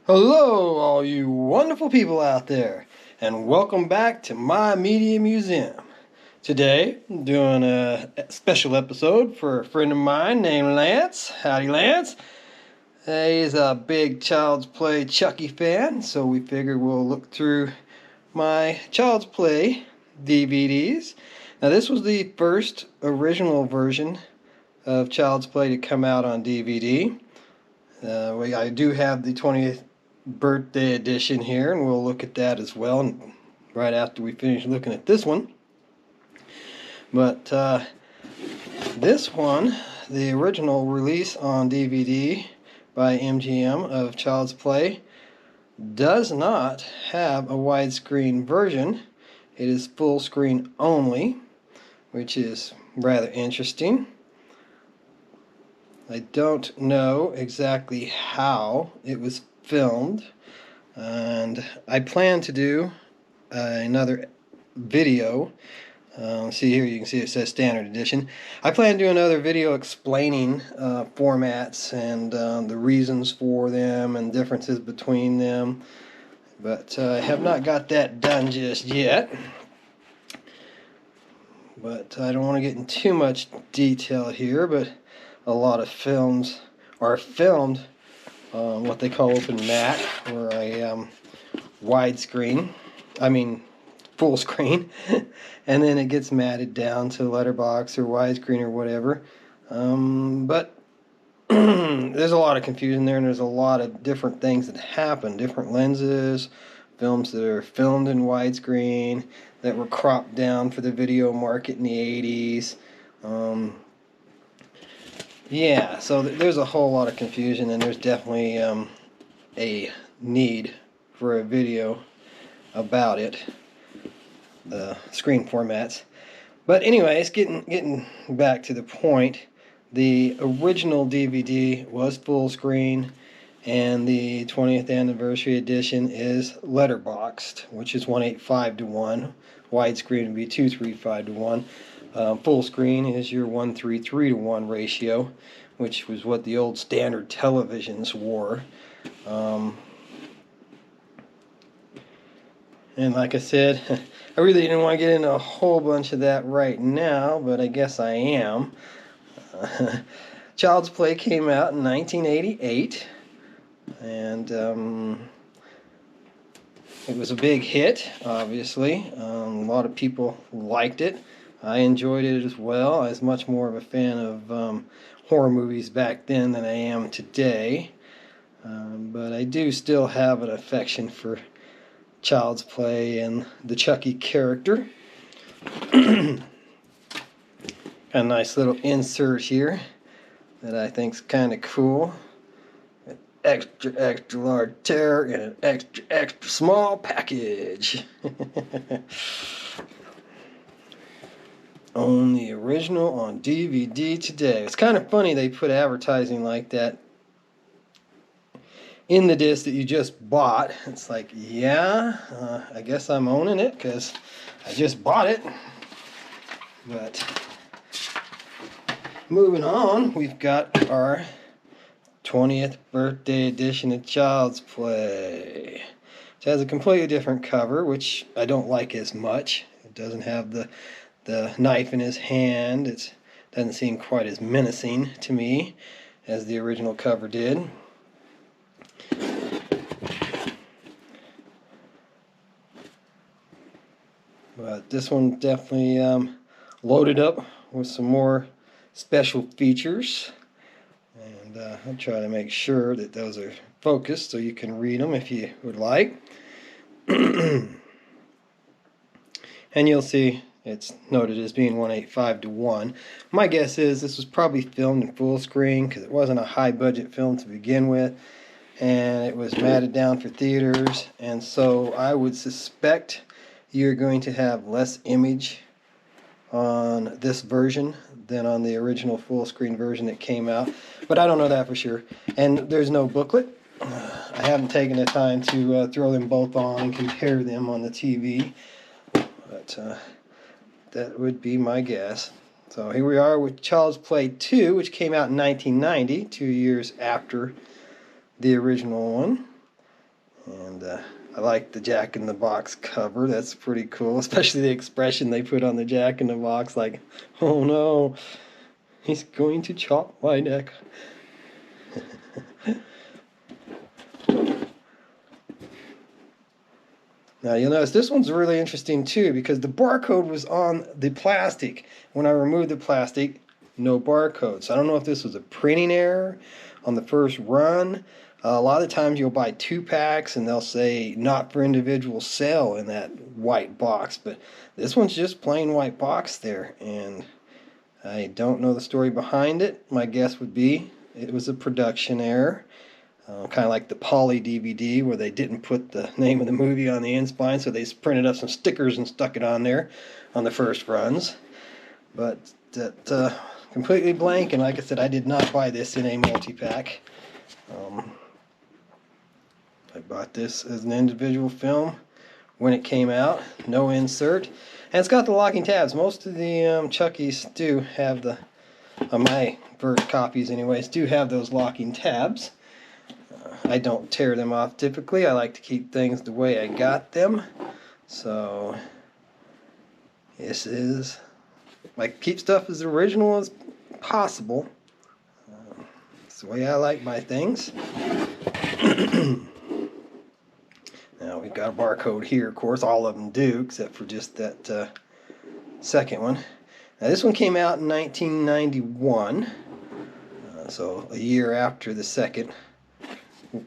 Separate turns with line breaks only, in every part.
Hello, all you wonderful people out there, and welcome back to my media museum. Today, I'm doing a special episode for a friend of mine named Lance. Howdy, Lance. He's a big Child's Play Chucky fan, so we figured we'll look through my Child's Play DVDs. Now, this was the first original version of Child's Play to come out on DVD. I do have the 20th birthday edition here, and we'll look at that as well right after we finish looking at this one. But this one, the original release on DVD by MGM of Child's Play, does not have a widescreen version. It is full screen only, which is rather interesting. I don't know exactly how it was filmed, and I plan to do another video. See here, you can see it says standard edition. I plan to do another video explaining formats and the reasons for them and differences between them, but I have not got that done just yet. But I don't want to get in too much detail here, but a lot of films are filmed what they call open matte, or a widescreen, full screen, and then it gets matted down to letterbox or widescreen or whatever. But there's a lot of confusion there, and there's a lot of different things that happen, different lenses, films that are filmed in widescreen that were cropped down for the video market in the 80s. Yeah, so there's a whole lot of confusion, and there's definitely a need for a video about it, the screen formats. But anyways, getting back to the point, the original DVD was full screen, and the 20th anniversary edition is letterboxed, which is 1:8:5:1. Widescreen would be 2:3:5:1. Full screen is your 1:3:3:1 ratio, which was what the old standard televisions were. And like I said, I really didn't want to get into a whole bunch of that right now, but I guess I am. Child's Play came out in 1988, and it was a big hit, obviously. A lot of people liked it. I enjoyed it as well. I was much more of a fan of horror movies back then than I am today. But I do still have an affection for Child's Play and the Chucky character. Got a nice little insert here that I think's kind of cool. An extra, extra large tear in an extra, extra small package. On the original on DVD today. It's kind of funny they put advertising like that in the disc that you just bought. It's like, yeah, I guess I'm owning it because I just bought it. But moving on, we've got our 20th birthday edition of Child's Play. It has a completely different cover, which I don't like as much. It doesn't have the knife in his hand. It doesn't seem quite as menacing to me as the original cover did. But this one definitely loaded up with some more special features. And I'll try to make sure that those are focused so you can read them if you would like. And you'll see it's noted as being 1:8:5:1. My guess is this was probably filmed in full screen because it wasn't a high budget film to begin with, and it was matted down for theaters, and so I would suspect you're going to have less image on this version than on the original full screen version that came out, but I don't know that for sure. And there's no booklet. I haven't taken the time to throw them both on and compare them on the TV, but that would be my guess. So here we are with Child's Play 2, which came out in 1990, 2 years after the original one. And I like the Jack in the Box cover. That's pretty cool, especially the expression they put on the Jack in the Box, like, oh no, he's going to chop my neck. Now you'll notice this one's really interesting too, because the barcode was on the plastic. When I removed the plastic, no barcode. So I don't know if this was a printing error on the first run. A lot of times you'll buy 2-packs and they'll say not for individual sale in that white box, but this one's just plain white box there, and I don't know the story behind it. My guess would be it was a production error. Kind of like the Poly DVD, where they didn't put the name of the movie on the in-spine, so they printed up some stickers and stuck it on there on the first runs. But that completely blank, and like I said, I did not buy this in a multi-pack. I bought this as an individual film when it came out, no insert, and it's got the locking tabs. Most of the Chuckies do have the, my Vert copies anyways, do have those locking tabs. I don't tear them off typically. I like to keep things the way I got them. So this is, I keep stuff as original as possible. It's the way I like my things. Now we've got a barcode here, of course. All of them do, except for just that second one. Now this one came out in 1991, so a year after the second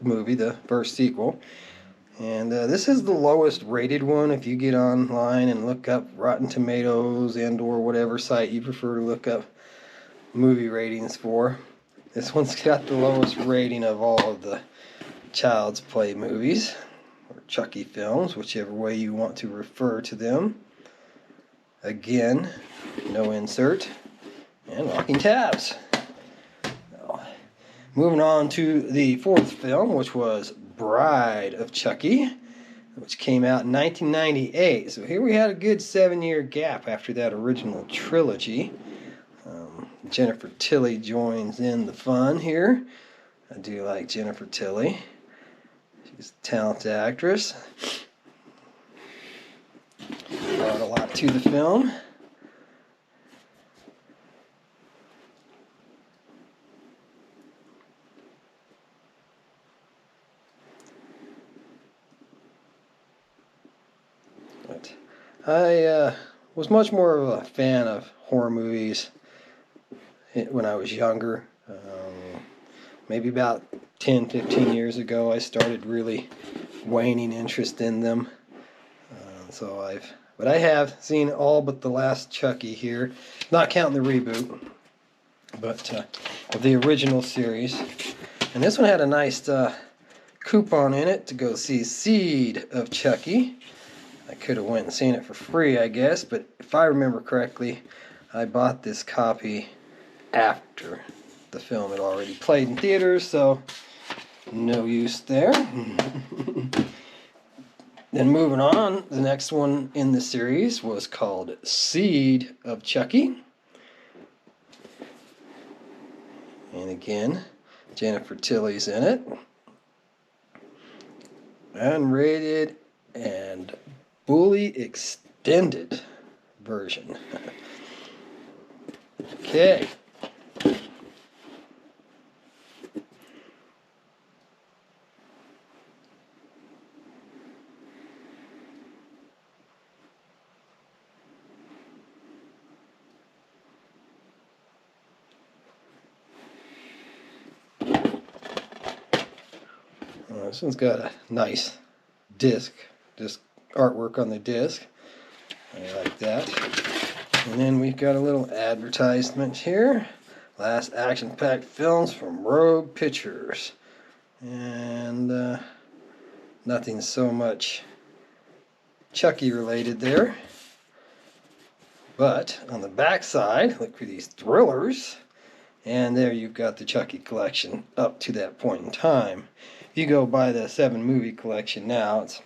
movie, the first sequel. And this is the lowest rated one. If you get online and look up Rotten Tomatoes and or whatever site you prefer to look up movie ratings for, this one's got the lowest rating of all of the Child's Play movies, or Chucky films, whichever way you want to refer to them. Again, no insert and locking tabs. Moving on to the fourth film, which was Bride of Chucky, which came out in 1998. So here we had a good 7-year gap after that original trilogy. Jennifer Tilly joins in the fun here. I do like Jennifer Tilly. She's a talented actress. Brought a lot to the film. But I was much more of a fan of horror movies when I was younger. Maybe about 10, 15 years ago, I started really waning interest in them. But I have seen all but the last Chucky here, not counting the reboot, but of the original series. And this one had a nice coupon in it to go see Seed of Chucky. I could have went and seen it for free, I guess, but if I remember correctly, I bought this copy after the film had already played in theaters, so no use there. Then moving on, the next one in the series was called Seed of Chucky. And again, Jennifer Tilly's in it. Unrated and fully extended version. Okay. This one's got a nice disc artwork on the disc. I like that. And then we've got a little advertisement here. Last action-packed films from Rogue Pictures. And nothing so much Chucky related there. But on the back side, look for these thrillers. And there you've got the Chucky collection up to that point in time. If you go buy the 7-movie collection now, it's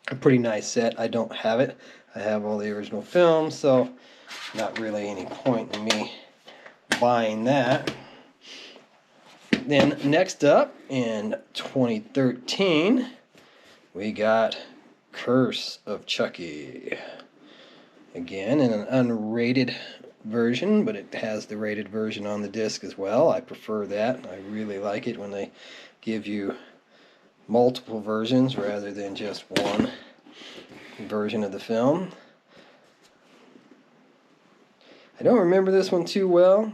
a pretty nice set. I don't have it. I have all the original films, so not really any point in me buying that. Then next up in 2013, we got Curse of Chucky. Again, in an unrated version, but it has the rated version on the disc as well. I prefer that. I really like it when they give you multiple versions rather than just one version of the film. I don't remember this one too well.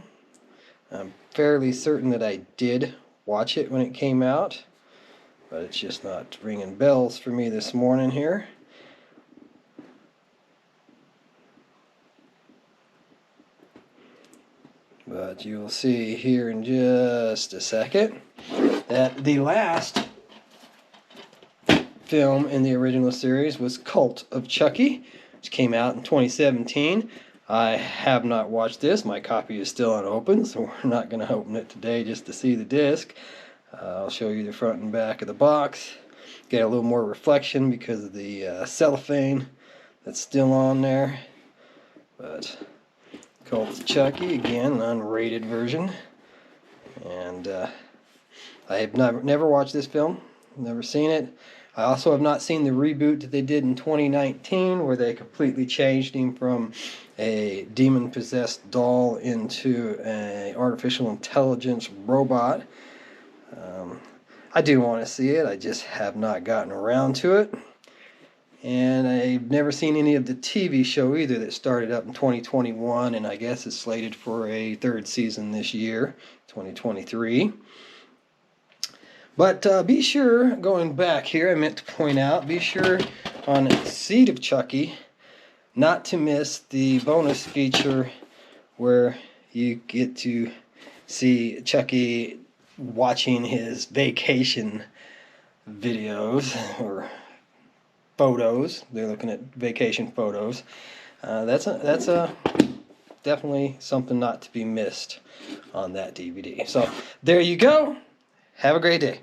I'm fairly certain that I did watch it when it came out, but it's just not ringing bells for me this morning here. But you'll see here in just a second that the last film in the original series was Cult of Chucky, which came out in 2017. I have not watched this. My copy is still unopened, so we're not going to open it today just to see the disc. I'll show you the front and back of the box. Get a little more reflection because of the cellophane that's still on there. But Cult of Chucky, again, an unrated version. And I have never watched this film, never seen it. I also have not seen the reboot that they did in 2019 where they completely changed him from a demon-possessed doll into an artificial intelligence robot. I do want to see it, I just have not gotten around to it. And I've never seen any of the TV show either that started up in 2021, and I guess it's slated for a third season this year, 2023. But be sure, going back here, I meant to point out, be sure on Seed of Chucky not to miss the bonus feature where you get to see Chucky watching his vacation videos or photos. They're looking at vacation photos. That's definitely something not to be missed on that DVD. So there you go. Have a great day.